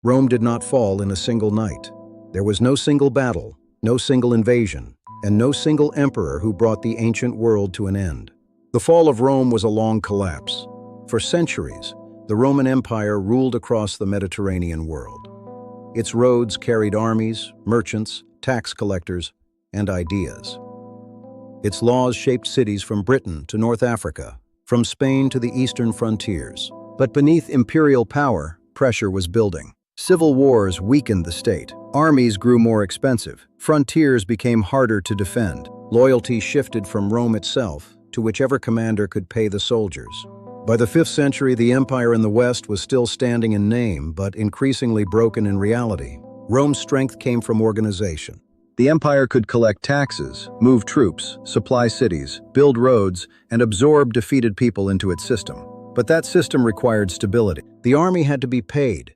Rome did not fall in a single night. There was no single battle, no single invasion, and no single emperor who brought the ancient world to an end. The fall of Rome was a long collapse. For centuries, the Roman Empire ruled across the Mediterranean world. Its roads carried armies, merchants, tax collectors, and ideas. Its laws shaped cities from Britain to North Africa, from Spain to the eastern frontiers. But beneath imperial power, pressure was building. Civil wars weakened the state. Armies grew more expensive. Frontiers became harder to defend. Loyalty shifted from Rome itself to whichever commander could pay the soldiers. By the 5th century, the empire in the West was still standing in name, but increasingly broken in reality. Rome's strength came from organization. The empire could collect taxes, move troops, supply cities, build roads, and absorb defeated people into its system. But that system required stability. The army had to be paid.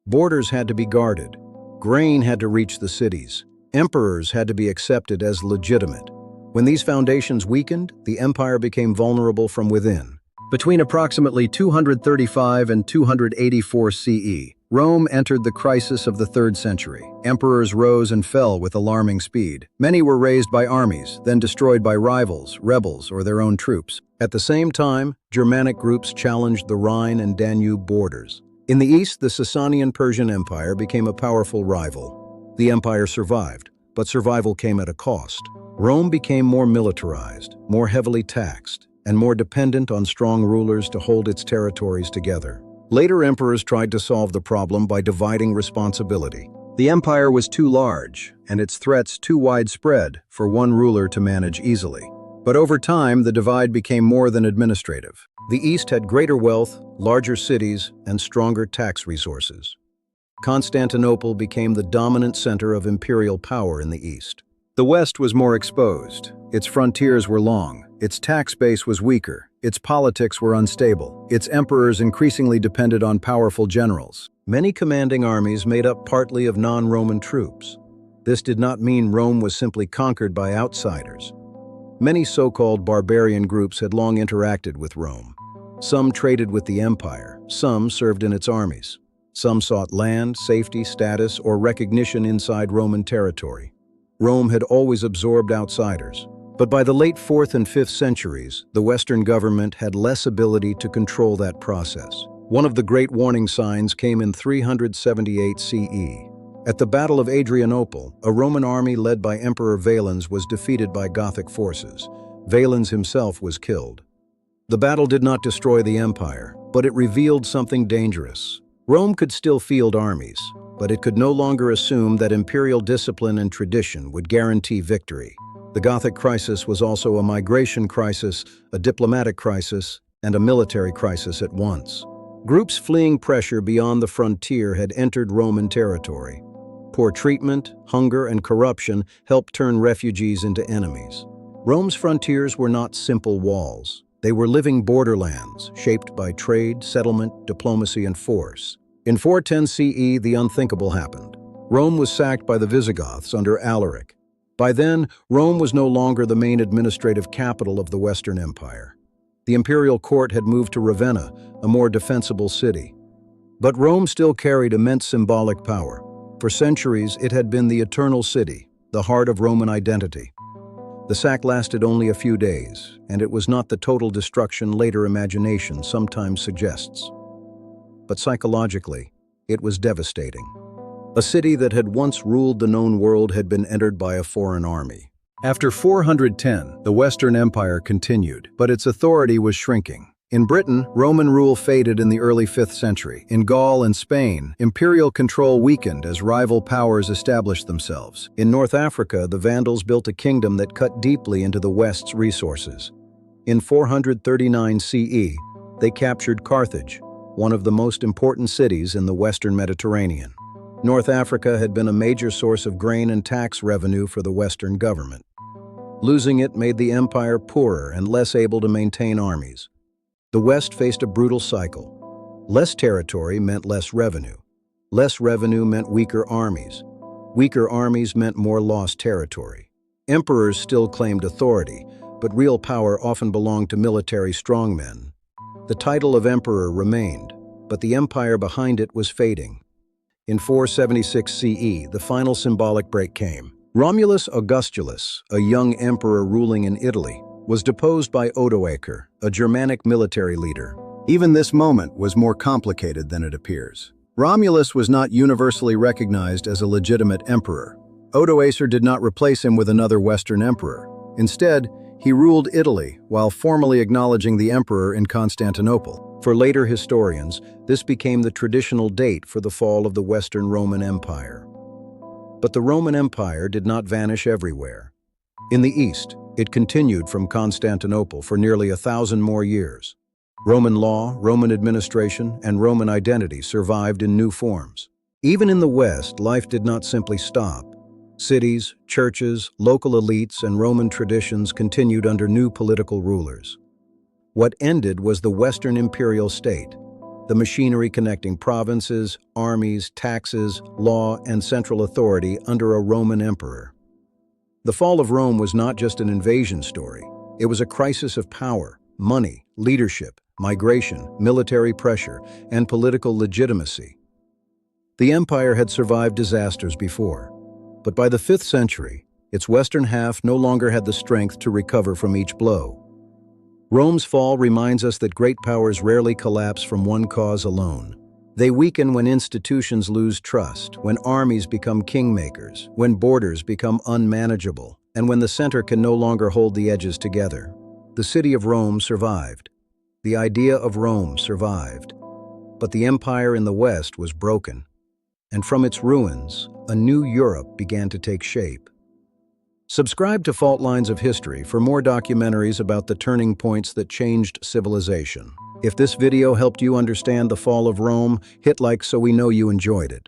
Borders had to be guarded. Grain had to reach the cities. Emperors had to be accepted as legitimate. When these foundations weakened, the empire became vulnerable from within. Between approximately 235 and 284 CE, Rome entered the crisis of the 3rd century. Emperors rose and fell with alarming speed. Many were raised by armies, then destroyed by rivals, rebels, or their own troops. At the same time, Germanic groups challenged the Rhine and Danube borders. In the east, the Sasanian-Persian Empire became a powerful rival. The empire survived, but survival came at a cost. Rome became more militarized, more heavily taxed, and more dependent on strong rulers to hold its territories together. Later emperors tried to solve the problem by dividing responsibility. The empire was too large, and its threats too widespread for one ruler to manage easily. But over time, the divide became more than administrative. The East had greater wealth, larger cities, and stronger tax resources. Constantinople became the dominant center of imperial power in the East. The West was more exposed. Its frontiers were long. Its tax base was weaker. Its politics were unstable. Its emperors increasingly depended on powerful generals. Many commanding armies made up partly of non-Roman troops. This did not mean Rome was simply conquered by outsiders. Many so-called barbarian groups had long interacted with Rome. Some traded with the empire, some served in its armies. Some sought land, safety, status, or recognition inside Roman territory. Rome had always absorbed outsiders. But by the late 4th and 5th centuries, the Western government had less ability to control that process. One of the great warning signs came in 378 CE. At the Battle of Adrianople, a Roman army led by Emperor Valens was defeated by Gothic forces. Valens himself was killed. The battle did not destroy the empire, but it revealed something dangerous. Rome could still field armies, but it could no longer assume that imperial discipline and tradition would guarantee victory. The Gothic crisis was also a migration crisis, a diplomatic crisis, and a military crisis at once. Groups fleeing pressure beyond the frontier had entered Roman territory. Poor treatment, hunger, and corruption helped turn refugees into enemies. Rome's frontiers were not simple walls. They were living borderlands, shaped by trade, settlement, diplomacy, and force. In 410 CE, the unthinkable happened. Rome was sacked by the Visigoths under Alaric. By then, Rome was no longer the main administrative capital of the Western Empire. The imperial court had moved to Ravenna, a more defensible city. But Rome still carried immense symbolic power. For centuries, it had been the eternal city, the heart of Roman identity. The sack lasted only a few days, and it was not the total destruction later imagination sometimes suggests. But psychologically, it was devastating. A city that had once ruled the known world had been entered by a foreign army. After 410, the Western Empire continued, but its authority was shrinking. In Britain, Roman rule faded in the early 5th century. In Gaul and Spain, imperial control weakened as rival powers established themselves. In North Africa, the Vandals built a kingdom that cut deeply into the West's resources. In 439 CE, they captured Carthage, one of the most important cities in the Western Mediterranean. North Africa had been a major source of grain and tax revenue for the Western government. Losing it made the empire poorer and less able to maintain armies. The West faced a brutal cycle. Less territory meant less revenue. Less revenue meant weaker armies. Weaker armies meant more lost territory. Emperors still claimed authority, but real power often belonged to military strongmen. The title of emperor remained, but the empire behind it was fading. In 476 CE, the final symbolic break came. Romulus Augustulus, a young emperor ruling in Italy, was deposed by Odoacer, a Germanic military leader. Even this moment was more complicated than it appears. Romulus was not universally recognized as a legitimate emperor. Odoacer did not replace him with another Western emperor. Instead, he ruled Italy while formally acknowledging the emperor in Constantinople. For later historians, this became the traditional date for the fall of the Western Roman Empire. But the Roman Empire did not vanish everywhere. In the East, it continued from Constantinople for nearly 1,000 more years. Roman law, Roman administration, and Roman identity survived in new forms. Even in the West, life did not simply stop. Cities, churches, local elites, and Roman traditions continued under new political rulers. What ended was the Western imperial state, the machinery connecting provinces, armies, taxes, law, and central authority under a Roman emperor. The fall of Rome was not just an invasion story. It was a crisis of power, money, leadership, migration, military pressure, and political legitimacy. The empire had survived disasters before, but by the 5th century, its western half no longer had the strength to recover from each blow. Rome's fall reminds us that great powers rarely collapse from one cause alone. They weaken when institutions lose trust, when armies become kingmakers, when borders become unmanageable, and when the center can no longer hold the edges together. The city of Rome survived. The idea of Rome survived. But the empire in the West was broken, and from its ruins, a new Europe began to take shape. Subscribe to Fault Lines of History for more documentaries about the turning points that changed civilization. If this video helped you understand the fall of Rome, hit like so we know you enjoyed it.